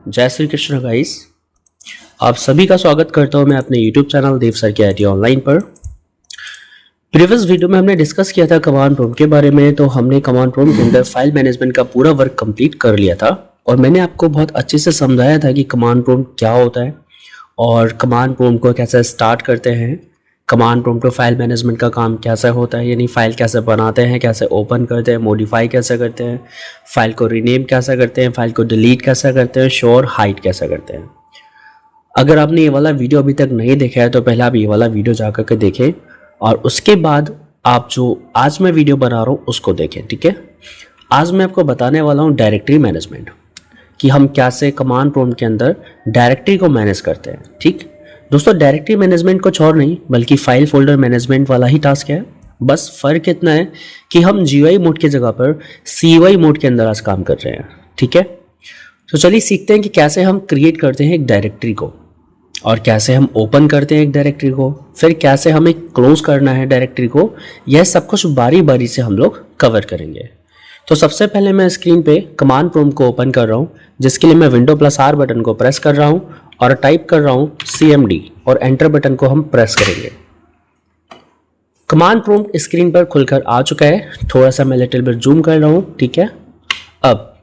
जय श्री कृष्ण गाइस। आप सभी का स्वागत करता हूं मैं अपने YouTube चैनल देव सर के IT ऑनलाइन पर। प्रीवियस वीडियो में हमने डिस्कस किया था कमांड प्रॉम्प्ट के बारे में, तो हमने कमांड प्रॉम्प्ट के अंदर फाइल मैनेजमेंट का पूरा वर्क कंप्लीट कर लिया था और मैंने आपको बहुत अच्छे से समझाया था कि कमांड प्रॉम्प्ट क्या होता है और कमांड प्रॉम्प्ट को कैसे स्टार्ट करते हैं, कमांड प्रॉम्प्ट फाइल मैनेजमेंट का काम कैसे होता है, यानी फाइल कैसे बनाते हैं, कैसे ओपन करते हैं, मॉडिफाई कैसे करते हैं, फाइल को रीनेम कैसे करते हैं, फाइल को डिलीट कैसे करते हैं, शो और हाइड कैसे करते हैं। अगर आपने ये वाला वीडियो अभी तक नहीं देखा है तो पहले आप ये वाला वीडियो जा करके देखें और उसके बाद आप जो आज मैं वीडियो बना रहा हूँ उसको देखें। ठीक है, आज मैं आपको बताने वाला हूँ डायरेक्टरी मैनेजमेंट, कि हम कैसे कमांड प्रॉम्प्ट के अंदर डायरेक्टरी को मैनेज करते हैं। ठीक दोस्तों, डायरेक्टरी मैनेजमेंट कुछ और नहीं बल्कि फाइल फोल्डर मैनेजमेंट वाला ही टास्क है। बस फ़र्क इतना है कि हम GUI मोड की जगह पर CUI मोड के अंदर आज काम कर रहे हैं। ठीक है, तो चलिए सीखते हैं कि कैसे हम क्रिएट करते हैं एक डायरेक्टरी को और कैसे हम ओपन करते हैं एक डायरेक्टरी को, फिर कैसे हमें क्लोज करना है डायरेक्टरी को। यह सब कुछ बारी बारी से हम लोग कवर करेंगे। तो सबसे पहले मैं स्क्रीन पे कमांड प्रॉम्प्ट को ओपन कर रहा हूँ, जिसके लिए मैं Windows+R बटन को प्रेस कर रहा हूँ और टाइप कर रहा हूँ CMD और एंटर बटन को हम प्रेस करेंगे। कमांड प्रॉम्प्ट स्क्रीन पर खुलकर आ चुका है। थोड़ा सा मैं लिटिल बिट जूम कर रहा हूँ। ठीक है, अब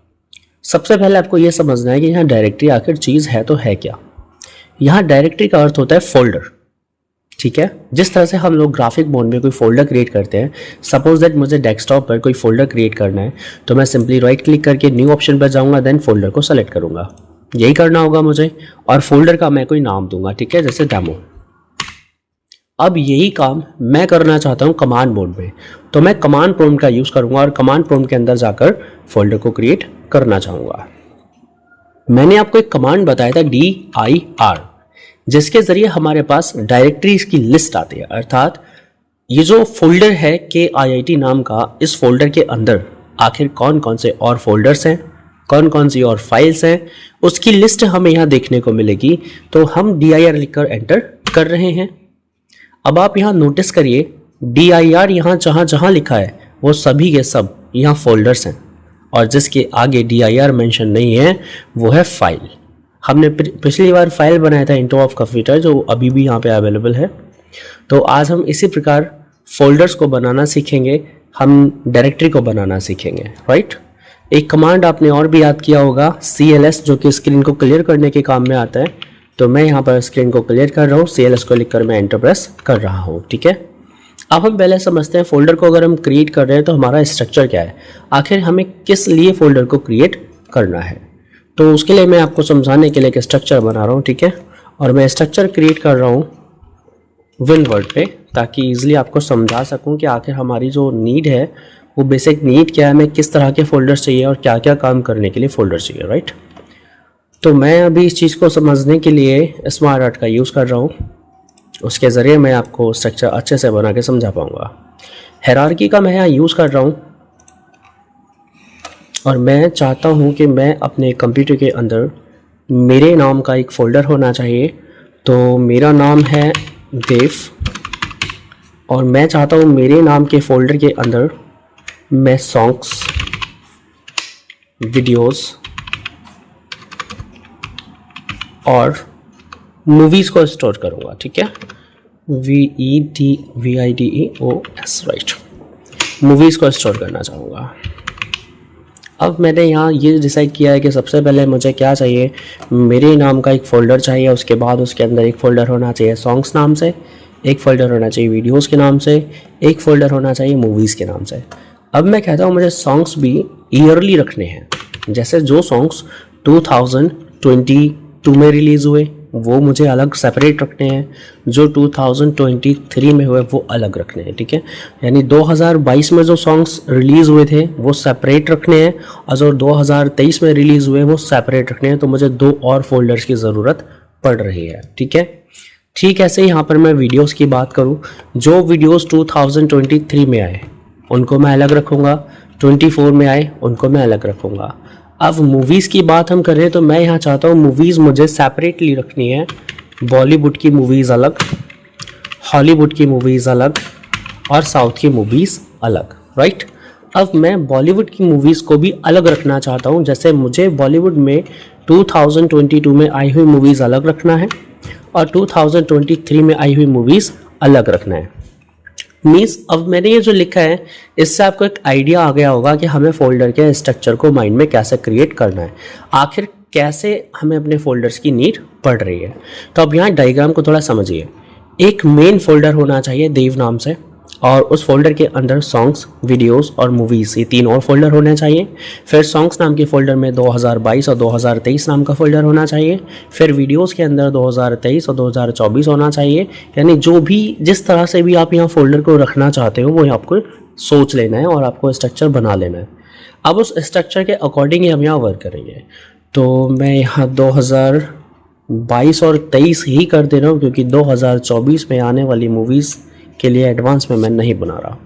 सबसे पहले आपको यह समझना है कि यहाँ डायरेक्टरी आखिर चीज़ है तो है क्या। यहाँ डायरेक्टरी का अर्थ होता है फोल्डर। ठीक है, जिस तरह से हम लोग ग्राफिक मोड में कोई फोल्डर क्रिएट करते हैं, सपोज दैट मुझे डेस्कटॉप पर कोई फोल्डर क्रिएट करना है तो मैं सिंपली राइट क्लिक करके न्यू ऑप्शन पर जाऊंगा, देन फोल्डर को सेलेक्ट करूंगा। यही करना होगा मुझे और फोल्डर का मैं कोई नाम दूंगा। ठीक है, जैसे डेमो। अब यही काम मैं करना चाहता हूं कमांड मोड में, तो मैं कमांड प्रॉम्प्ट का यूज़ करूंगा और कमांड प्रॉम्प्ट के अंदर जाकर फोल्डर को क्रिएट करना चाहूँगा। मैंने आपको एक कमांड बताया था dir, जिसके ज़रिए हमारे पास डायरेक्टरीज की लिस्ट आती है। अर्थात ये जो फोल्डर है KIIT नाम का, इस फोल्डर के अंदर आखिर कौन कौन से और फोल्डर्स हैं, कौन कौन सी और फाइल्स हैं, उसकी लिस्ट हमें यहाँ देखने को मिलेगी। तो हम dir लिखकर एंटर कर रहे हैं। अब आप यहाँ नोटिस करिए dir यहाँ जहाँ जहाँ लिखा है वो सभी के सब यहाँ फोल्डर्स हैं और जिसके आगे dir मेंशन नहीं है वो है फाइल। हमने पिछली बार फाइल बनाया था इंट्रो ऑफ कंप्यूटर, जो अभी भी यहाँ पे अवेलेबल है। तो आज हम इसी प्रकार फोल्डर्स को बनाना सीखेंगे, हम डायरेक्टरी को बनाना सीखेंगे। राइट, एक कमांड आपने और भी याद किया होगा CLS, जो कि स्क्रीन को क्लियर करने के काम में आता है। तो मैं यहाँ पर स्क्रीन को क्लियर कर रहा हूँ, CLS को लिखकर मैं एंटर प्रेस कर रहा हूँ। ठीक है, अब हम पहले समझते हैं फोल्डर को अगर हम क्रिएट कर रहे हैं तो हमारा स्ट्रक्चर क्या है, आखिर हमें किस लिए फोल्डर को क्रिएट करना है। तो उसके लिए मैं आपको समझाने के लिए एक स्ट्रक्चर बना रहा हूँ। ठीक है, और मैं स्ट्रक्चर क्रिएट कर रहा हूँ WinWord पे, ताकि ईजिली आपको समझा सकूँ कि आखिर हमारी जो नीड है वो बेसिक नीड क्या है, हमें किस तरह के फोल्डर्स चाहिए और क्या क्या काम करने के लिए फोल्डर चाहिए। राइट, तो मैं अभी इस चीज़ को समझने के लिए स्मार्ट आर्ट का यूज़ कर रहा हूँ, उसके ज़रिए मैं आपको स्ट्रक्चर अच्छे से बना के समझा पाऊँगा। हायरार्की का मैं यहाँ यूज़ कर रहा हूँ और मैं चाहता हूँ कि मैं अपने कंप्यूटर के अंदर मेरे नाम का एक फ़ोल्डर होना चाहिए। तो मेरा नाम है देव और मैं चाहता हूँ मेरे नाम के फ़ोल्डर के अंदर मैं सॉन्ग्स, वीडियोस और मूवीज़ को स्टोर करूँगा। ठीक है, VEDVIDEOS, राइट, मूवीज़ को स्टोर करना चाहूँगा। अब मैंने यहाँ ये डिसाइड किया है कि सबसे पहले मुझे क्या चाहिए, मेरे नाम का एक फ़ोल्डर चाहिए, उसके बाद उसके अंदर एक फ़ोल्डर होना चाहिए सॉन्ग्स नाम से, एक फ़ोल्डर होना चाहिए वीडियोस के नाम से, एक फ़ोल्डर होना चाहिए मूवीज़ के नाम से। अब मैं कहता हूँ मुझे सॉन्ग्स भी ईयरली रखने हैं, जैसे जो सॉन्ग्स 2022 में रिलीज़ हुए वो मुझे अलग सेपरेट रखने हैं, जो 2023 में हुए वो अलग रखने हैं। ठीक है, यानी 2022 में जो सॉन्ग्स रिलीज़ हुए थे वो सेपरेट रखने हैं और जो 2023 में रिलीज़ हुए वो सेपरेट रखने हैं। तो मुझे 2 और फोल्डर्स की ज़रूरत पड़ रही है। ठीक है, ठीक ऐसे यहाँ पर मैं वीडियोस की बात करूँ, जो वीडियोस 2023 में आए उनको मैं अलग रखूँगा, 24 में आए उनको मैं अलग रखूँगा। अब मूवीज़ की बात हम करें तो मैं यहाँ चाहता हूँ मूवीज़ मुझे सेपरेटली रखनी है। बॉलीवुड की मूवीज़ अलग, हॉलीवुड की मूवीज़ अलग और साउथ की मूवीज़ अलग। राइट, अब मैं बॉलीवुड की मूवीज़ को भी अलग रखना चाहता हूँ। जैसे मुझे बॉलीवुड में 2022 में आई हुई मूवीज़ अलग रखना है और 2023 में आई हुई मूवीज़ अलग रखना है। मीन्स अब मैंने ये जो लिखा है इससे आपको एक आइडिया आ गया होगा कि हमें फोल्डर के स्ट्रक्चर को माइंड में कैसे क्रिएट करना है, आखिर कैसे हमें अपने फोल्डर्स की नीड पड़ रही है। तो अब यहाँ डायग्राम को थोड़ा समझिए। एक मेन फोल्डर होना चाहिए देव नाम से, और उस फोल्डर के अंदर सॉन्ग्स, वीडियोस और मूवीज़, ये 3 और फोल्डर होने चाहिए। फिर सॉन्ग्स नाम के फोल्डर में 2022 और 2023 नाम का फोल्डर होना चाहिए। फिर वीडियोस के अंदर 2023 और 2024 होना चाहिए। यानी जो भी, जिस तरह से भी आप यहाँ फोल्डर को रखना चाहते हो वो आपको सोच लेना है और आपको स्ट्रक्चर बना लेना है। अब उस स्ट्रक्चर के अकॉर्डिंग ही हम यहाँ वर्क करेंगे। तो मैं यहाँ 2022 और 23 ही कर दे रहा हूँ, क्योंकि 2024 में आने वाली मूवीज़ के लिए एडवांस में मैं नहीं बना रहा।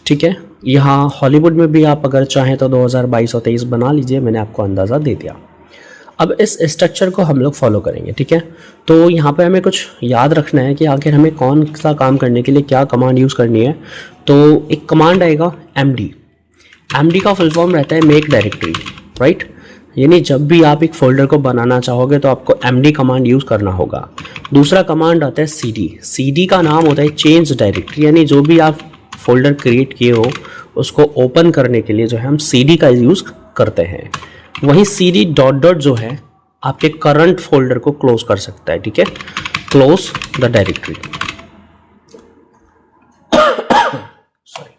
ठीक है, यहाँ हॉलीवुड में भी आप अगर चाहें तो 2022 और 23 बना लीजिए, मैंने आपको अंदाज़ा दे दिया। अब इस स्ट्रक्चर को हम लोग फॉलो करेंगे। ठीक है, तो यहाँ पे हमें कुछ याद रखना है कि आखिर हमें कौन सा काम करने के लिए क्या कमांड यूज़ करनी है। तो एक कमांड आएगा MD का फुल फॉर्म रहता है मेक डायरेक्टरी, राइट। यानी जब भी आप एक फोल्डर को बनाना चाहोगे तो आपको MD कमांड यूज़ करना होगा। दूसरा कमांड आता है CD का नाम होता है चेंज डायरेक्टरी, यानी जो भी आप फोल्डर क्रिएट किए हो उसको ओपन करने के लिए जो है हम CD का यूज़ करते हैं। वहीं CD डॉट जो है आपके करंट फोल्डर को क्लोज कर सकता है। ठीक है, क्लोज द डायरेक्टरी। सॉरी।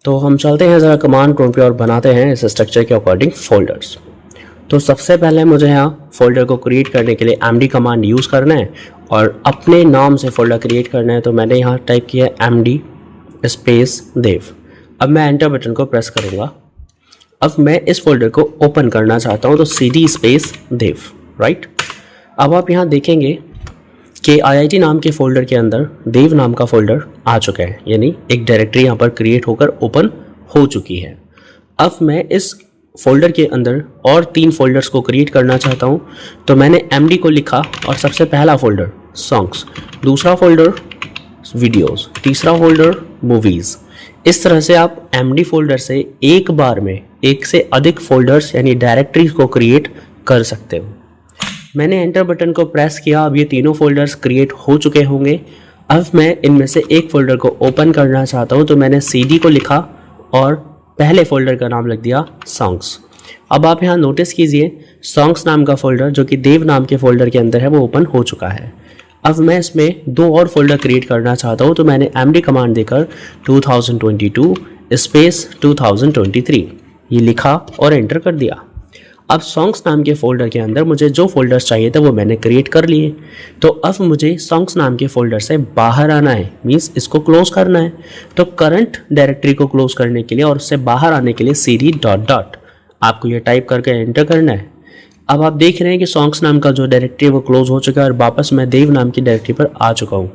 तो हम चलते हैं ज़रा कमांड प्रॉम्प्ट पे और बनाते हैं इस स्ट्रक्चर के अकॉर्डिंग फोल्डर्स। तो सबसे पहले मुझे यहाँ फोल्डर को क्रिएट करने के लिए MD कमांड यूज़ करना है और अपने नाम से फोल्डर क्रिएट करना है। तो मैंने यहाँ टाइप किया MD स्पेस देव। अब मैं एंटर बटन को प्रेस करूँगा। अब मैं इस फोल्डर को ओपन करना चाहता हूँ, तो CD स्पेस देव, राइट। अब आप यहाँ देखेंगे कि IIT नाम के फोल्डर के अंदर देव नाम का फोल्डर आ चुका है, यानी एक डायरेक्टरी यहाँ पर क्रिएट होकर ओपन हो चुकी है। अब मैं इस फोल्डर के अंदर और 3 फोल्डर्स को क्रिएट करना चाहता हूँ। तो मैंने MD को लिखा और सबसे पहला फोल्डर सॉन्ग्स, दूसरा फोल्डर वीडियोस, तीसरा फोल्डर मूवीज़। इस तरह से आप MD फोल्डर से एक बार में एक से अधिक फोल्डर्स यानी डायरेक्टरीज को क्रिएट कर सकते हो। मैंने एंटर बटन को प्रेस किया। अब ये तीनों फोल्डर्स क्रिएट हो चुके होंगे। अब मैं इनमें से एक फोल्डर को ओपन करना चाहता हूँ, तो मैंने CD को लिखा और पहले फोल्डर का नाम लिख दिया सॉन्ग्स। अब आप यहाँ नोटिस कीजिए सॉन्ग्स नाम का फोल्डर जो कि देव नाम के फोल्डर के अंदर है वो ओपन हो चुका है। अब मैं इसमें 2 और फोल्डर क्रिएट करना चाहता हूँ, तो मैंने MD कमांड देकर 2022 स्पेस 2023 ये लिखा और एंटर कर दिया। अब सॉन्ग्स नाम के फोल्डर के अंदर मुझे जो फोल्डर्स चाहिए थे वो मैंने क्रिएट कर लिए। तो अब मुझे सॉन्ग्स नाम के फोल्डर से बाहर आना है, मीन्स इसको क्लोज करना है। तो करंट डायरेक्टरी को क्लोज करने के लिए और उससे बाहर आने के लिए CD डॉट आपको ये टाइप करके एंटर करना है। अब आप देख रहे हैं कि सॉन्ग्स नाम का जो डायरेक्टरी है वो क्लोज हो चुका है और वापस मैं देव नाम की डायरेक्टरी पर आ चुका हूँ।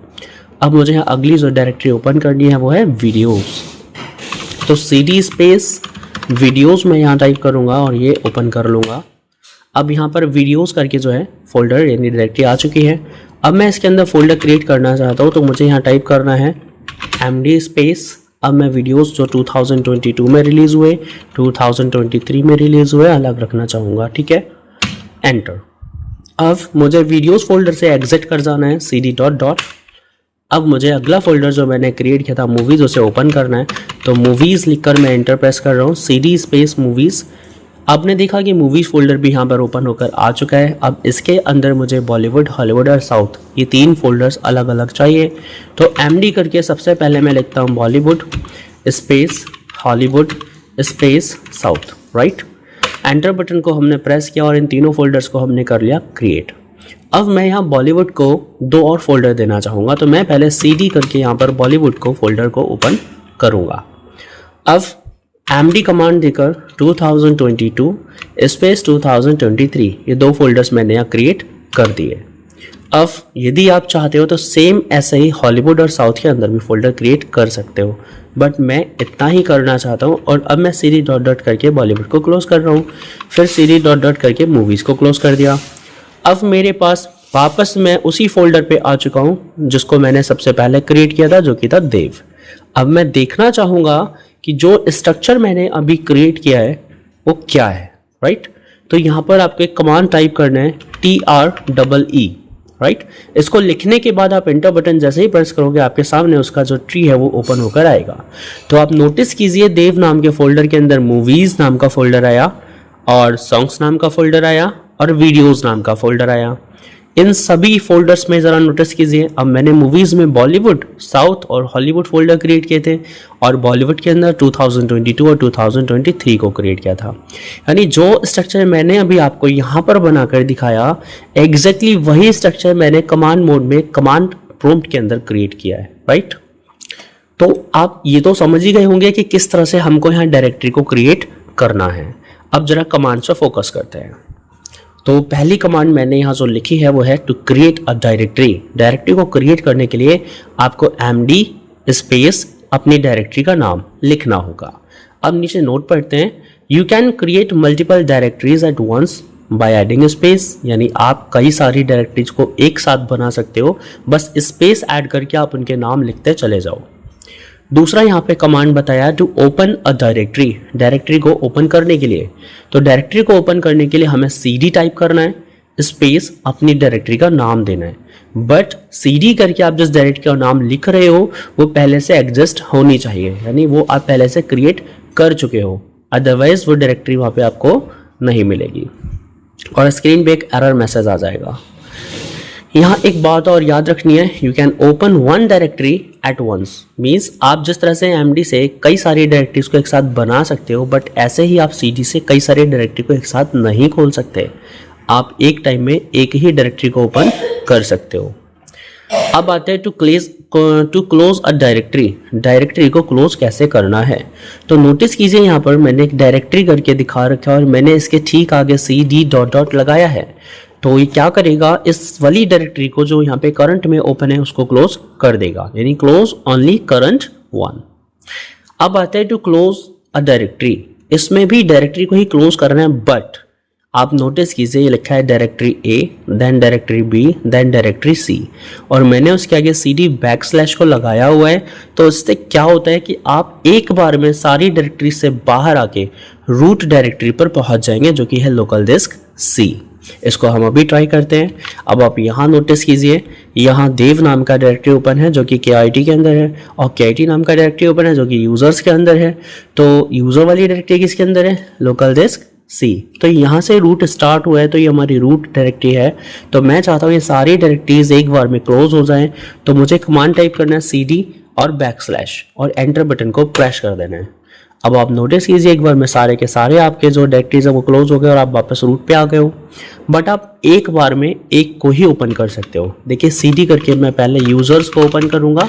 अब मुझे यहाँ अगली जो डायरेक्टरी ओपन करनी है वो है वीडियोज़। तो CD स्पेस वीडियोस में यहाँ टाइप करूँगा और ये ओपन कर लूँगा। अब यहाँ पर वीडियोस करके जो है फोल्डर यानी डायरेक्टरी आ चुकी है। अब मैं इसके अंदर फोल्डर क्रिएट करना चाहता हूँ, तो मुझे यहाँ टाइप करना है MD स्पेस। अब मैं वीडियोस जो 2022 में रिलीज़ हुए, 2023 में रिलीज़ हुए अलग रखना चाहूँगा। ठीक है, एंटर। अब मुझे वीडियोस फोल्डर से एग्जिट कर जाना है CD डॉट। अब मुझे अगला फोल्डर जो मैंने क्रिएट किया था मूवीज़ उसे ओपन करना है। तो मूवीज़ लिखकर मैं एंटर प्रेस कर रहा हूँ, CD स्पेस मूवीज़। आपने देखा कि मूवीज़ फोल्डर भी यहाँ पर ओपन होकर आ चुका है। अब इसके अंदर मुझे बॉलीवुड, हॉलीवुड और साउथ ये 3 फोल्डर्स अलग अलग चाहिए। तो MD करके सबसे पहले मैं लिखता हूँ Bollywood space Hollywood space south, right. Enter button को हमने प्रेस किया और इन तीनों फोल्डर्स को हमने कर लिया क्रिएट। अब मैं यहाँ बॉलीवुड को 2 और फोल्डर देना चाहूँगा, तो मैं पहले CD करके यहाँ पर बॉलीवुड को फोल्डर को ओपन करूँगा। अब MD कमांड देकर 2022 स्पेस 2023 ये 2 फोल्डर्स मैंने यहाँ क्रिएट कर दिए। अब यदि आप चाहते हो तो सेम ऐसे ही हॉलीवुड और साउथ के अंदर भी फोल्डर क्रिएट कर सकते हो, बट मैं इतना ही करना चाहता हूँ। और अब मैं CD डॉट करके बॉलीवुड को क्लोज कर रहा हूँ, फिर CD डॉट करके मूवीज़ को क्लोज कर दिया। अब मेरे पास वापस मैं उसी फोल्डर पे आ चुका हूँ जिसको मैंने सबसे पहले क्रिएट किया था, जो कि था देव। अब मैं देखना चाहूँगा कि जो स्ट्रक्चर मैंने अभी क्रिएट किया है वो क्या है, राइट। तो यहाँ पर आपको एक कमांड टाइप करना है TREE, राइट। इसको लिखने के बाद आप एंटर बटन जैसे ही प्रेस करोगे आपके सामने उसका जो ट्री है वो ओपन होकर आएगा। तो आप नोटिस कीजिए देव नाम के फोल्डर के अंदर मूवीज नाम का फोल्डर आया और सॉन्ग्स नाम का फोल्डर आया और वीडियोस नाम का फोल्डर आया। इन सभी फोल्डर्स में ज़रा नोटिस कीजिए, अब मैंने मूवीज़ में बॉलीवुड, साउथ और हॉलीवुड फोल्डर क्रिएट किए थे और बॉलीवुड के अंदर 2022 और 2023 को क्रिएट किया था। यानी जो स्ट्रक्चर मैंने अभी आपको यहाँ पर बनाकर दिखाया एग्जैक्टली वही स्ट्रक्चर मैंने कमांड मोड में कमांड प्रॉम्प्ट के अंदर क्रिएट किया है, राइट। तो आप ये तो समझ ही गए होंगे कि किस तरह से हमको यहाँ डायरेक्टरी को क्रिएट करना है। अब जरा कमांड से फोकस करते हैं। तो पहली कमांड मैंने यहाँ जो लिखी है वो है to create a directory. Directory को क्रिएट करने के लिए आपको MD स्पेस अपनी डायरेक्टरी का नाम लिखना होगा। अब नीचे नोट पढ़ते हैं, you can create multiple directories at once by adding space, यानी आप कई सारी डायरेक्टरीज को एक साथ बना सकते हो, बस स्पेस ऐड करके आप उनके नाम लिखते चले जाओ। दूसरा यहाँ पे कमांड बताया to open a directory, directory को ओपन करने के लिए। तो डायरेक्टरी को ओपन करने के लिए हमें CD टाइप करना है, स्पेस अपनी डायरेक्टरी का नाम देना है। बट CD करके आप जिस डायरेक्टरी का नाम लिख रहे हो वो पहले से एग्जिस्ट होनी चाहिए, यानी वो आप पहले से क्रिएट कर चुके हो, अदरवाइज वो डायरेक्टरी वहाँ पे आपको नहीं मिलेगी और स्क्रीन पे एक एरर मैसेज आ जाएगा। यहाँ एक बात और याद रखनी है, you can open one directory at once, means आप जिस तरह से MD से कई सारी डायरेक्टरीज को एक साथ बना सकते हो, बट ऐसे ही आप CD से कई सारी डायरेक्टरी को एक साथ नहीं खोल सकते। आप एक टाइम में एक ही डायरेक्टरी को ओपन कर सकते हो। अब आते हैं to close a directory, directory को क्लोज कैसे करना है। तो नोटिस कीजिए यहाँ पर मैंने एक डायरेक्टरी करके दिखा रखा है और मैंने इसके ठीक आगे CD ... लगाया है। तो ये क्या करेगा, इस वाली डायरेक्टरी को जो यहाँ पे करंट में ओपन है उसको क्लोज कर देगा, यानी क्लोज ओनली करंट वन। अब आते हैं टू क्लोज अ डायरेक्टरी, इसमें भी डायरेक्टरी को ही क्लोज करना है, बट आप नोटिस कीजिए ये लिखा है directory A, then directory B, then directory C और मैंने उसके आगे CD को लगाया हुआ है। तो इससे क्या होता है कि आप एक बार में सारी डायरेक्टरी से बाहर आके रूट डायरेक्टरी पर पहुंच जाएंगे जो कि है लोकल डिस्क C। इसको हम अभी ट्राई करते हैं। अब आप यहाँ नोटिस कीजिए, यहाँ देव नाम का डायरेक्टरी ओपन है जो कि KIT के अंदर है और KIT नाम का डायरेक्टरी ओपन है जो कि यूजर्स के अंदर है। तो यूजर वाली डायरेक्टरी किसके अंदर है, लोकल डिस्क C। तो यहाँ से रूट स्टार्ट हुआ है तो ये हमारी रूट डायरेक्टरी है। तो मैं चाहता हूँ ये सारी डायरेक्टरीज एक बार में क्लोज हो जाएं, तो मुझे कमांड टाइप करना है CD और / और एंटर बटन को प्रेस कर देना है। अब आप नोटिस कीजिए एक बार में सारे के सारे आपके जो डायरेक्टरीज है वो क्लोज हो गए और आप वापस रूट पे आ गए हो। बट आप एक बार में एक को ही ओपन कर सकते हो। देखिए CD करके मैं पहले यूजर्स को ओपन करूंगा,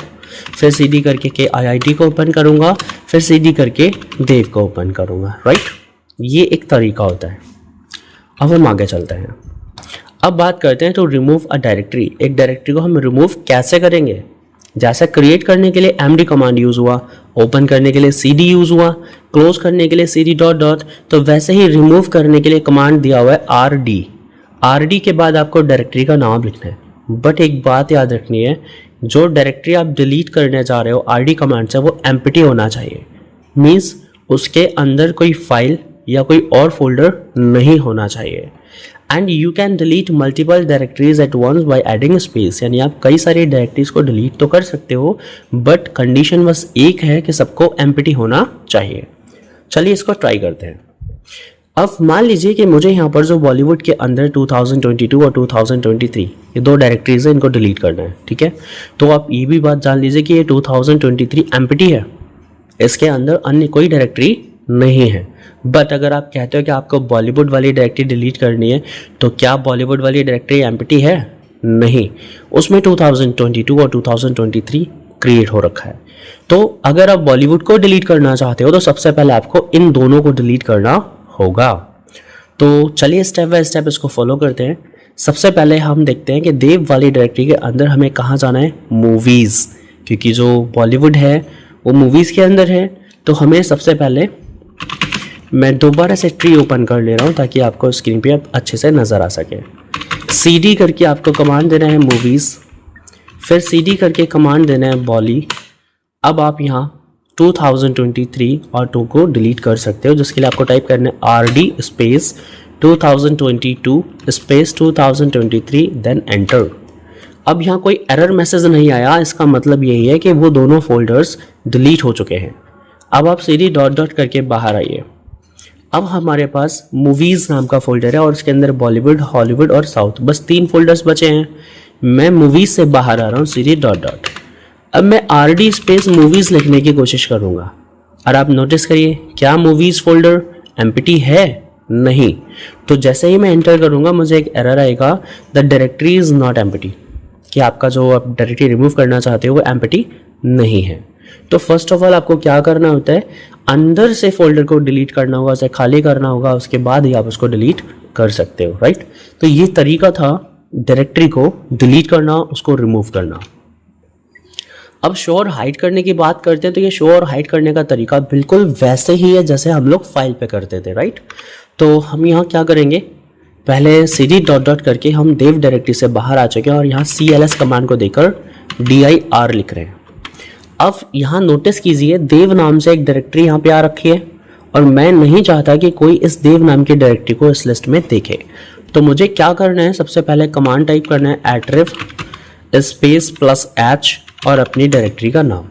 फिर CD करके KIT को ओपन करूंगा, फिर CD करके देव को ओपन करूंगा, राइट। ये एक तरीका होता है। अब हम आगे चलते हैं। अब बात करते हैं तो रिमूव अ डायरेक्टरी, एक डायरेक्टरी को हम रिमूव कैसे करेंगे। जैसा क्रिएट करने के लिए MD कमांड यूज हुआ, ओपन करने के लिए CD यूज हुआ, क्लोज करने के लिए CD ... तो वैसे ही रिमूव करने के लिए कमांड दिया हुआ है RD के बाद आपको डायरेक्टरी का नाम लिखना है। बट एक बात याद रखनी है, जो डायरेक्टरी आप डिलीट करने जा रहे हो RD कमांड से वो एम्प्टी होना चाहिए, मीन्स उसके अंदर कोई फाइल या कोई और फोल्डर नहीं होना चाहिए। And you can delete multiple directories at once by adding space, यानी आप कई सारी डायरेक्टरीज को डिलीट तो कर सकते हो, बट कंडीशन बस एक है कि सबको एम्प्टी होना चाहिए। चलिए इसको ट्राई करते हैं। अब मान लीजिए कि मुझे यहाँ पर जो बॉलीवुड के अंदर 2022 और 2023 ये दो डायरेक्टरीज है, इनको डिलीट करना है, ठीक है। तो आप ये भी बात जान लीजिए कि ये 2023 एम्प्टी है, इसके अंदर अन्य कोई डायरेक्टरी नहीं है। बट अगर आप कहते हो कि आपको बॉलीवुड वाली डायरेक्टरी डिलीट करनी है, तो क्या बॉलीवुड वाली डायरेक्टरी एम्प्टी है? नहीं, उसमें 2022 और 2023 क्रिएट हो रखा है। तो अगर आप बॉलीवुड को डिलीट करना चाहते हो तो सबसे पहले आपको इन दोनों को डिलीट करना होगा। तो चलिए स्टेप बाय स्टेप इसको फॉलो करते हैं। सबसे पहले हम देखते हैं कि देव वाली डायरेक्टरी के अंदर हमें कहाँ जाना है, मूवीज़, क्योंकि जो बॉलीवुड है वो मूवीज़ के अंदर है। तो हमें सबसे पहले मैं दोबारा से ट्री ओपन कर ले रहा हूँ ताकि आपको स्क्रीन पे अच्छे से नज़र आ सके। CD करके आपको कमांड देना है मूवीज़, फिर CD करके कमांड देना है बॉली। अब आप यहाँ 2023 और 2 को डिलीट कर सकते हो, जिसके लिए आपको टाइप करना है RD space 2022 space 2023 then enter. अब यहाँ कोई एरर मैसेज नहीं आया, इसका मतलब यही है कि वो दोनों फोल्डर्स डिलीट हो चुके हैं। अब आप सीधी डॉट डॉट करके बाहर आइए। अब हमारे पास मूवीज़ नाम का फोल्डर है और उसके अंदर बॉलीवुड, हॉलीवुड और साउथ, बस 3 फोल्डर्स बचे हैं। मैं मूवीज़ से बाहर आ रहा हूँ, सीधी डॉट डॉट। अब मैं RD स्पेस मूवीज़ लिखने की कोशिश करूँगा और आप नोटिस करिए क्या मूवीज़ फोल्डर एम्प्टी है? नहीं। तो जैसे ही मैं एंटर करूँगा मुझे एक एरर आएगा, the directory is not empty, कि आपका जो आप डायरेक्टरी रिमूव करना चाहते हो वो एम्प्टी नहीं है। तो फर्स्ट ऑफ ऑल आपको क्या करना होता है, अंदर से फोल्डर को डिलीट करना होगा, उसे खाली करना होगा, उसके बाद ही आप उसको डिलीट कर सकते हो, राइट। तो ये तरीका था डायरेक्टरी को डिलीट करना, उसको रिमूव करना। अब शो और हाइड करने की बात करते हैं तो ये शो और हाइड करने का तरीका बिल्कुल वैसे ही है जैसे हम लोग फाइल पे करते थे, राइट। तो हम यहाँ क्या करेंगे, पहले सीधी डॉट डॉट करके हम देव डायरेक्टरी से बाहर आ चुके हैं और यहाँ CLS कमांड को देकर dir लिख रहे हैं। अब यहाँ नोटिस कीजिए देव नाम से एक डायरेक्टरी यहाँ पे आ रखी है और मैं नहीं चाहता कि कोई इस देव नाम की डायरेक्टरी को इस लिस्ट में देखे। तो मुझे क्या करना है, सबसे पहले कमांड टाइप करना है @ref स्पेस +h और अपनी डायरेक्टरी का नाम।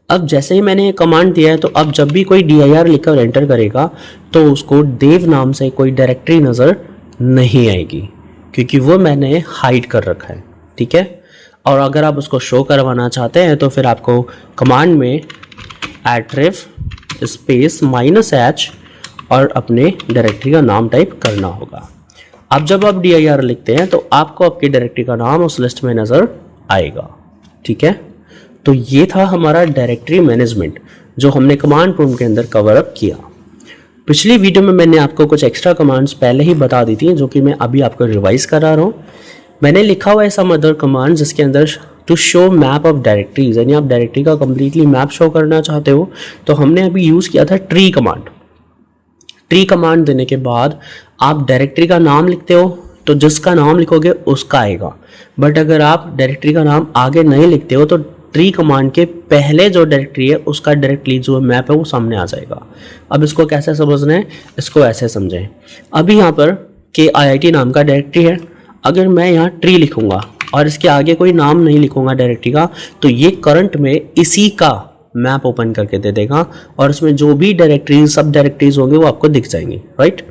अब जैसे ही मैंने ये कमांड दिया है तो अब जब भी कोई dir लिखकर एंटर करेगा तो उसको देव नाम से कोई डायरेक्टरी नज़र नहीं आएगी क्योंकि वो मैंने हाइड कर रखा है, ठीक है। और अगर आप उसको शो करवाना चाहते हैं तो फिर आपको कमांड में @ref स्पेस -h और अपने डायरेक्टरी का नाम टाइप करना होगा। अब जब आप dir लिखते हैं तो आपको आपकी डायरेक्टरी का नाम उस लिस्ट में नज़र आएगा, ठीक है। तो ये था हमारा डायरेक्टरी मैनेजमेंट जो हमने कमांड प्रॉम्प्ट के अंदर कवर अप किया। पिछली वीडियो में मैंने आपको कुछ एक्स्ट्रा कमांड्स पहले ही बता दी थी जो कि मैं अभी आपको रिवाइज करा रहा हूँ। मैंने लिखा हुआ है सम अदर कमांड जिसके अंदर to show map of directories, यानी आप डायरेक्टरी का कंप्लीटली मैप शो करना चाहते हो तो हमने अभी यूज़ किया था ट्री कमांड। ट्री कमांड देने के बाद आप डायरेक्टरी का नाम लिखते हो तो जिसका नाम लिखोगे उसका आएगा, बट अगर आप डायरेक्टरी का नाम आगे नहीं लिखते हो तो ट्री कमांड के पहले जो डायरेक्टरी है उसका डायरेक्टली जो मैप है वो सामने आ जाएगा। अब इसको कैसे समझना है, इसको ऐसे समझें। अभी यहाँ पर KIIT नाम का डायरेक्टरी है, अगर मैं यहाँ ट्री लिखूंगा और इसके आगे कोई नाम नहीं लिखूंगा डायरेक्टरी का तो ये करंट में इसी का मैप ओपन करके दे देगा और इसमें जो भी डायरेक्टरीज सब डायरेक्टरीज होंगे वो आपको दिख जाएंगी, राइट।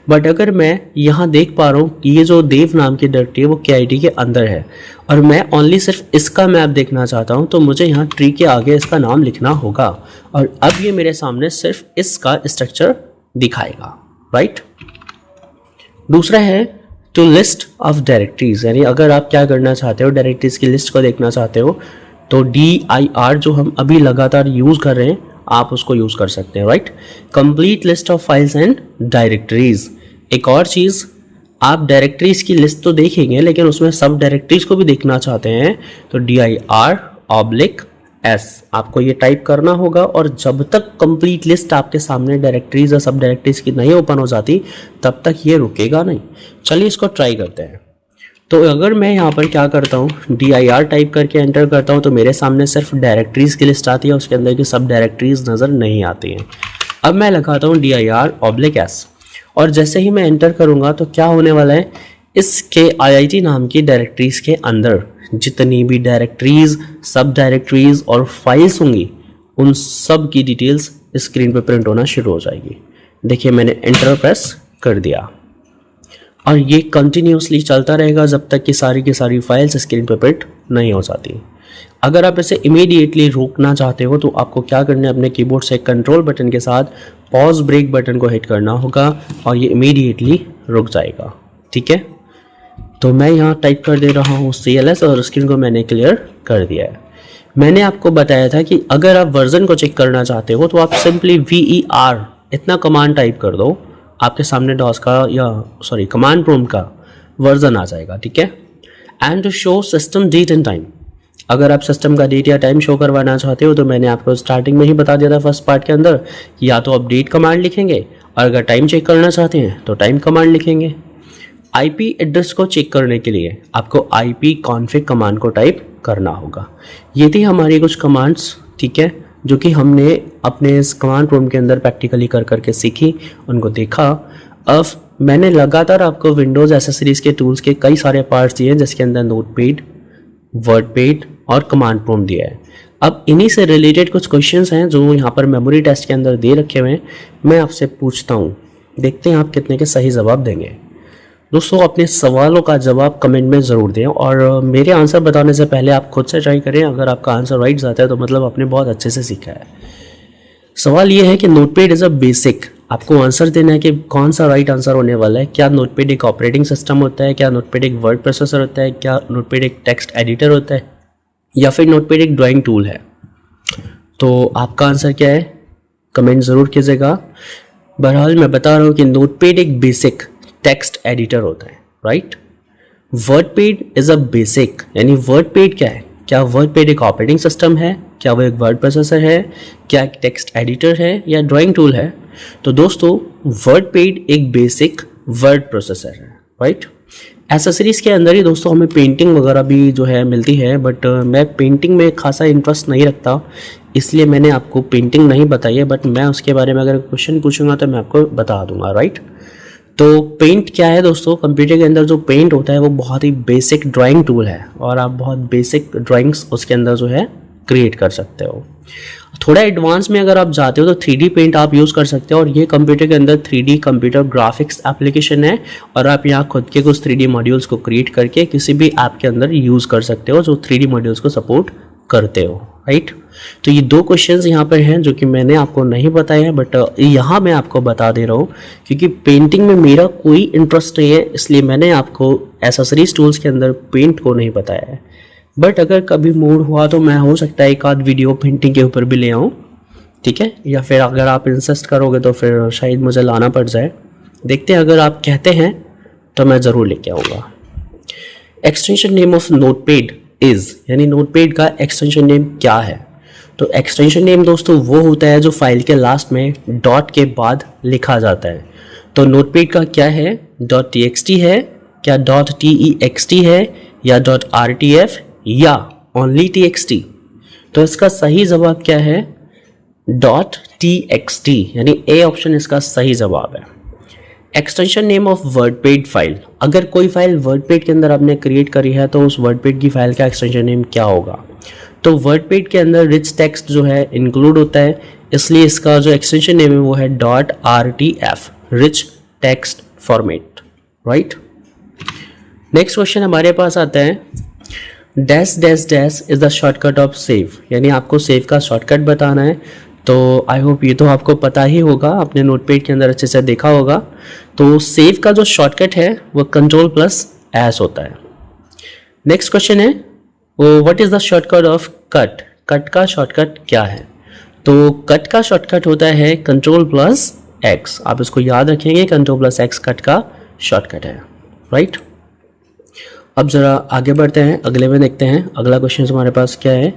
बट अगर मैं यहाँ देख पा रहा हूँ कि ये जो देव नाम की डायरेक्टरी है वो KIIT के अंदर है और मैं ओनली सिर्फ इसका मैप देखना चाहता हूँ तो मुझे यहाँ ट्री के आगे इसका नाम लिखना होगा और अब ये मेरे सामने सिर्फ इसका स्ट्रक्चर दिखाएगा, राइट। दूसरा है टू लिस्ट ऑफ डायरेक्टरीज, यानी अगर आप क्या करना चाहते हो डायरेक्टरीज की लिस्ट को देखना चाहते हो तो dir जो हम अभी लगातार यूज़ कर रहे हैं आप उसको यूज़ कर सकते हैं, right. Complete list of files and directories. एक और चीज़, आप डायरेक्टरीज की लिस्ट तो देखेंगे लेकिन उसमें सब डायरेक्टरीज को भी देखना चाहते हैं तो dir/s आपको ये टाइप करना होगा और जब तक कंप्लीट लिस्ट आपके सामने डायरेक्टरीज या सब डायरेक्टरीज की नहीं ओपन हो जाती तब तक ये रुकेगा नहीं। चलिए इसको ट्राई करते हैं। तो अगर मैं यहाँ पर क्या करता हूँ dir टाइप करके एंटर करता हूँ तो मेरे सामने सिर्फ डायरेक्टरीज की लिस्ट आती है, उसके अंदर की सब डायरेक्टरीज नज़र नहीं आती हैं। अब मैं लगाता हूँ dir/s और जैसे ही मैं एंटर करूँगा तो क्या होने वाला है, इस KIIT नाम की डायरेक्टरीज के अंदर जितनी भी डायरेक्टरीज सब डायरेक्टरीज और फाइल्स होंगी उन सब की डिटेल्स स्क्रीन पर प्रिंट होना शुरू हो जाएगी। देखिए मैंने एंटर प्रेस कर दिया और ये कंटिन्यूसली चलता रहेगा जब तक कि सारी की सारी फाइल्स स्क्रीन पर प्रिंट नहीं हो जाती। अगर आप इसे इमीडिएटली रोकना चाहते हो तो आपको क्या करना है, अपने कीबोर्ड से कंट्रोल बटन के साथ पॉज ब्रेक बटन को हिट करना होगा और ये इमीडिएटली रुक जाएगा, ठीक है। तो मैं यहाँ टाइप कर दे रहा हूँ CLS और स्क्रीन को मैंने क्लियर कर दिया है। मैंने आपको बताया था कि अगर आप वर्जन को चेक करना चाहते हो तो आप सिंपली VER इतना कमांड टाइप कर दो, आपके सामने डॉस का कमांड प्रॉम्प्ट का वर्जन आ जाएगा, ठीक है। And to show system date and time, अगर आप सिस्टम का डेट या टाइम शो करवाना चाहते हो तो मैंने आपको स्टार्टिंग में ही बता दिया था फर्स्ट पार्ट के अंदर कि या तो आप डेट कमांड लिखेंगे और अगर टाइम चेक करना चाहते हैं तो टाइम कमांड लिखेंगे। IP एड्रेस को चेक करने के लिए आपको IP config कमांड को टाइप करना होगा। ये थी हमारी कुछ कमांड्स, ठीक है, जो कि हमने अपने इस कमांड प्रॉम्प्ट के अंदर प्रैक्टिकली कर करके सीखी, उनको देखा। अब मैंने लगातार आपको विंडोज़ एसेसरीज के टूल्स के कई सारे पार्ट्स दिए हैं, जिसके अंदर नोटपैड, वर्डपैड और कमांड प्रॉम्प्ट दिया है। अब इन्हीं से रिलेटेड कुछ क्वेश्चंस हैं जो यहाँ पर मेमोरी टेस्ट के अंदर दे रखे हुए हैं, मैं आपसे पूछता हूँ, देखते हैं आप कितने के सही जवाब देंगे। दोस्तों अपने सवालों का जवाब कमेंट में ज़रूर दें, और मेरे आंसर बताने से पहले आप खुद से ट्राई करें। अगर आपका आंसर राइट जाता है तो मतलब आपने बहुत अच्छे से सीखा है। सवाल ये है कि नोटपैड इज़ अ बेसिक, आपको आंसर देना है कि कौन सा राइट आंसर होने वाला है। क्या नोटपैड एक ऑपरेटिंग सिस्टम होता है, क्या नोटपैड एक वर्ड प्रोसेसर होता है, क्या नोटपैड एक टेक्स्ट एडिटर होता है, या फिर नोटपैड एक ड्राइंग टूल है। तो आपका आंसर क्या है, कमेंट ज़रूर कीजिएगा। बहरहाल मैं बता रहा हूँ कि नोटपैड एक बेसिक टेक्स्ट एडिटर होता है, right. WordPad is a basic, यानी वर्डपैड क्या है, क्या वर्डपैड एक ऑपरेटिंग सिस्टम है, क्या वो एक वर्ड प्रोसेसर है, क्या एक टेक्स्ट एडिटर है, या ड्राइंग टूल है। तो दोस्तों वर्डपैड एक बेसिक वर्ड प्रोसेसर है, राइट। एसेसरीज के अंदर ही दोस्तों हमें पेंटिंग वगैरह भी जो है मिलती है, बट मैं पेंटिंग में खासा इंटरेस्ट नहीं रखता, इसलिए मैंने आपको पेंटिंग नहीं बताई है, बट मैं उसके बारे में अगर क्वेश्चन पूछूंगा तो मैं आपको बता दूंगा, राइट। तो पेंट क्या है दोस्तों, कंप्यूटर के अंदर जो पेंट होता है वो बहुत ही बेसिक ड्राइंग टूल है, और आप बहुत बेसिक ड्राइंग्स उसके अंदर जो है क्रिएट कर सकते हो। थोड़ा एडवांस में अगर आप जाते हो तो 3D पेंट आप यूज़ कर सकते हो, और ये कंप्यूटर के अंदर 3D कंप्यूटर ग्राफिक्स एप्लीकेशन है, और आप यहाँ खुद के कुछ 3D मॉड्यूल्स को क्रिएट करके किसी भी ऐप के अंदर यूज़ कर सकते हो जो 3D मॉड्यूल्स को सपोर्ट करते हो, राइट। तो ये दो क्वेश्चंस यहाँ पर हैं जो कि मैंने आपको नहीं बताए हैं, बट यहाँ मैं आपको बता दे रहा हूँ क्योंकि पेंटिंग में मेरा कोई इंटरेस्ट नहीं है, इसलिए मैंने आपको एसेसरीज टूल्स के अंदर पेंट को नहीं बताया है। बट अगर कभी मूड हुआ तो मैं हो सकता है एक आध वीडियो पेंटिंग के ऊपर भी ले आऊँ, ठीक है, या फिर अगर आप इंसिस्ट करोगे तो फिर शायद मुझे लाना पड़ जाए, देखते हैं। अगर आप कहते हैं तो मैं ज़रूर लेके आऊँगा। Extension name of notepad is, यानी नोटपैड का एक्सटेंशन नेम क्या है। तो एक्सटेंशन नेम दोस्तों वो होता है जो फाइल के लास्ट में डॉट के बाद लिखा जाता है। तो नोटपैड का क्या है, .txt है, क्या .text है, या .rtf, या ओनली txt। तो इसका सही जवाब क्या है, .txt, यानी ए ऑप्शन इसका सही जवाब है। Extension name of WordPad file, अगर कोई फाइल वर्डपैड के अंदर आपने क्रिएट करी है तो उस वर्डपैड की फाइल का एक्सटेंशन नेम क्या होगा। तो वर्डपैड के अंदर रिच टेक्स्ट जो है इंक्लूड होता है, इसलिए इसका जो एक्सटेंशन नेम है वो है .rtf, rich text format, right. Next question हमारे पास आता है, dash dash dash is the shortcut of save, यानी आपको सेव का शॉर्टकट बताना है। तो आई होप ये तो आपको पता ही होगा, अपने नोटपैड के अंदर अच्छे से देखा होगा। तो सेव का जो शॉर्टकट है वो Ctrl+S होता है। नेक्स्ट क्वेश्चन है, what is the shortcut of cut, cut का शॉर्टकट क्या है। तो कट का शॉर्टकट होता है Ctrl+X, आप इसको याद रखेंगे, Ctrl+X कट का शॉर्टकट है, राइट। अब जरा आगे बढ़ते हैं, अगले में देखते हैं अगला क्वेश्चन हमारे पास क्या है।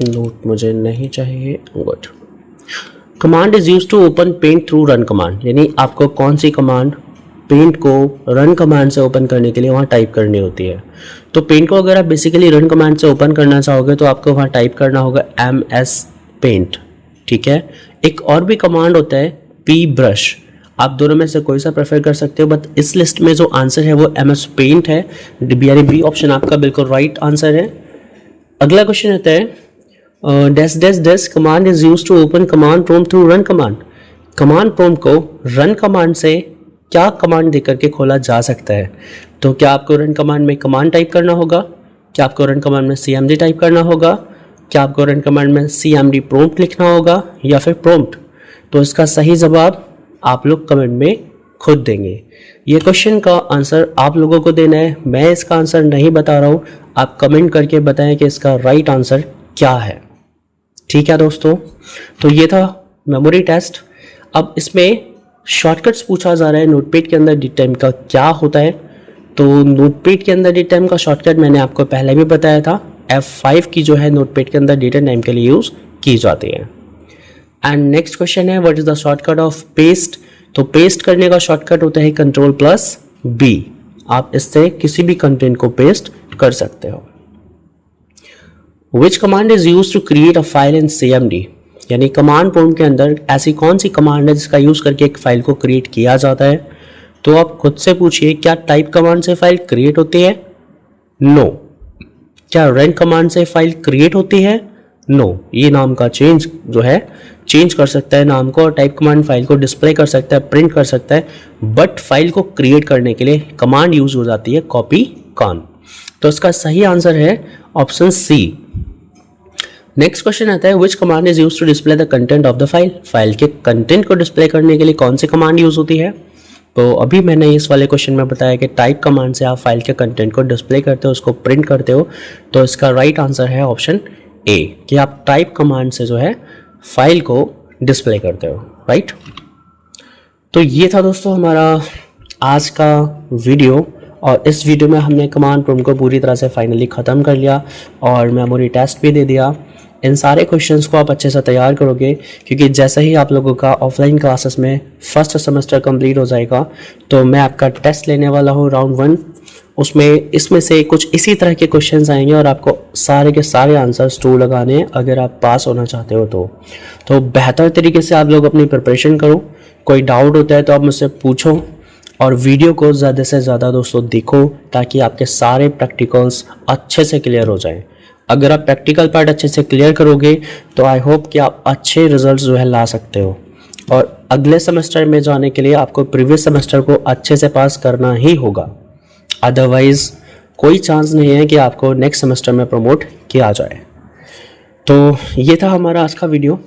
नोट मुझे नहीं चाहिए, good. Command is use to open paint through run command, यानी आपको कौन सी कमांड पेंट को रन कमांड से ओपन करने के लिए वहाँ टाइप करनी होती है। तो पेंट को अगर आप बेसिकली रन कमांड से ओपन करना चाहोगे तो आपको वहाँ टाइप करना होगा MS पेंट, ठीक है। एक और भी कमांड होता है P ब्रश, आप दोनों में से कोई सा प्रेफर कर सकते हो, बट इस लिस्ट में जो आंसर है वो MS पेंट है, यानी बी ऑप्शन आपका बिल्कुल राइट आंसर है। अगला क्वेश्चन होता है, dash dash dash command is use to open command prompt through run command, command prompt को रन कमांड से क्या कमांड देकर के खोला जा सकता है। तो क्या आपको रन कमांड में कमांड टाइप करना होगा, क्या आपको रन कमांड में CMD टाइप करना होगा, क्या आपको रन कमांड में CMD प्रॉम्प्ट लिखना होगा, या फिर प्रॉम्प्ट। तो इसका सही जवाब आप लोग कमेंट में खुद देंगे। ये क्वेश्चन का आंसर आप लोगों को देना है, मैं इसका आंसर नहीं बता रहा हूँ, आप कमेंट करके बताएं कि इसका राइट आंसर क्या है, ठीक है दोस्तों। तो ये था मेमोरी टेस्ट। अब इसमें शॉर्टकट्स पूछा जा रहा है, नोटपैड के अंदर DTIM का क्या होता है। तो नोटपैड के अंदर DTIM का शॉर्टकट मैंने आपको पहले भी बताया था, F5 की जो है नोटपैड के अंदर डेटा टाइम के लिए यूज़ की जाती है। एंड नेक्स्ट क्वेश्चन है, what is the shortcut of paste. तो पेस्ट करने का शॉर्टकट होता है which command is use to create a file in CMD, यानी कमांड प्रॉम्प्ट के अंदर ऐसी कौन सी कमांड है जिसका यूज करके एक फाइल को क्रिएट किया जाता है। तो आप खुद से पूछिए, क्या टाइप कमांड से फाइल क्रिएट होती है? नो। क्या रन कमांड से फाइल क्रिएट होती है? नो। ये नाम का चेंज जो है चेंज कर सकता है नाम को, और टाइप कमांड फाइल को डिस्प्ले कर सकता है, प्रिंट कर सकता है, बट फाइल को क्रिएट करने के लिए कमांड यूज हो जाती है कॉपी कॉन। तो इसका सही आंसर है ऑप्शन सी। नेक्स्ट क्वेश्चन आता है, which command is use to display the content of the file. File के कंटेंट को डिस्प्ले करने के लिए कौन सी कमांड यूज होती है? तो अभी मैंने इस वाले क्वेश्चन में बताया कि टाइप कमांड से आप फाइल के कंटेंट को डिस्प्ले करते हो, उसको प्रिंट करते हो। तो इसका राइट आंसर है ऑप्शन ए, कि आप टाइप कमांड से जो है फाइल को डिस्प्ले करते हो, राइट। तो ये था दोस्तों हमारा आज का वीडियो, और इस वीडियो में हमने कमांड प्रॉम्प्ट को पूरी तरह से फाइनली ख़त्म कर लिया और मेमोरी टेस्ट भी दे दिया। इन सारे क्वेश्चंस को आप अच्छे से तैयार करोगे, क्योंकि जैसे ही आप लोगों का ऑफलाइन क्लासेस में फर्स्ट सेमेस्टर कंप्लीट हो जाएगा तो मैं आपका टेस्ट लेने वाला हूँ राउंड 1। उसमें इसमें से कुछ इसी तरह के क्वेश्चंस आएंगे और आपको सारे के सारे आंसर्स ट्रू लगाने हैं अगर आप पास होना चाहते हो तो बेहतर तरीके से आप लोग अपनी प्रिपरेशन करो। कोई डाउट होता है तो आप मुझसे पूछो, और वीडियो को ज़्यादा से ज़्यादा दोस्तों देखो ताकि आपके सारे प्रैक्टिकल्स अच्छे से क्लियर हो जाएं। अगर आप प्रैक्टिकल पार्ट अच्छे से क्लियर करोगे तो आई होप कि आप अच्छे रिजल्ट्स जो है ला सकते हो, और अगले सेमेस्टर में जाने के लिए आपको प्रीवियस सेमेस्टर को अच्छे से पास करना ही होगा, अदरवाइज़ कोई चांस नहीं है कि आपको नेक्स्ट सेमेस्टर में प्रमोट किया जाए। तो ये था हमारा आज का वीडियो।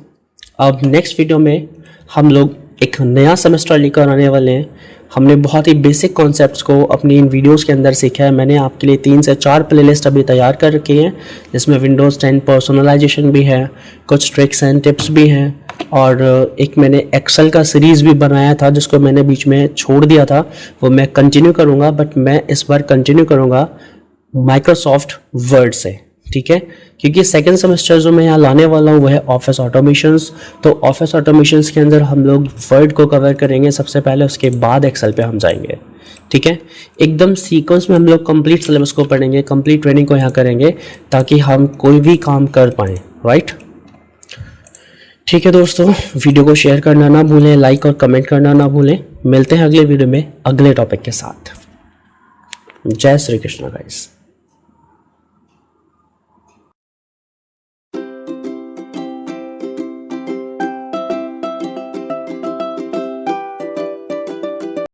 अब नेक्स्ट वीडियो में हम लोग एक नया सेमेस्टर लेकर आने वाले हैं। हमने बहुत ही बेसिक कॉन्सेप्ट्स को अपनी इन वीडियोस के अंदर सीखा है। मैंने आपके लिए 3 से 4 प्लेलिस्ट अभी तैयार कर रखी हैं, जिसमें विंडोज़ 10 पर्सनलाइजेशन भी है, कुछ ट्रिक्स एंड टिप्स भी हैं, और एक मैंने एक्सेल का सीरीज़ भी बनाया था जिसको मैंने बीच में छोड़ दिया था, वो मैं कंटिन्यू करूँगा। बट मैं इस बार कंटिन्यू करूँगा माइक्रोसॉफ्ट वर्ड से, ठीक है, क्योंकि सेकेंड सेमेस्टर जो मैं यहाँ लाने वाला हूँ वो है ऑफिस ऑटोमेशंस। तो ऑफिस ऑटोमेशंस के अंदर हम लोग वर्ड को कवर करेंगे सबसे पहले, उसके बाद एक्सेल पे हम जाएंगे, ठीक है। एकदम सीक्वेंस में हम लोग कंप्लीट सिलेबस को पढ़ेंगे, कंप्लीट ट्रेनिंग को यहाँ करेंगे ताकि हम कोई भी काम कर पाएँ, राइट। ठीक है दोस्तों, वीडियो को शेयर करना ना भूलें, लाइक और कमेंट करना ना भूलें। मिलते हैं अगले वीडियो में अगले टॉपिक के साथ। जय श्री कृष्ण गाइस।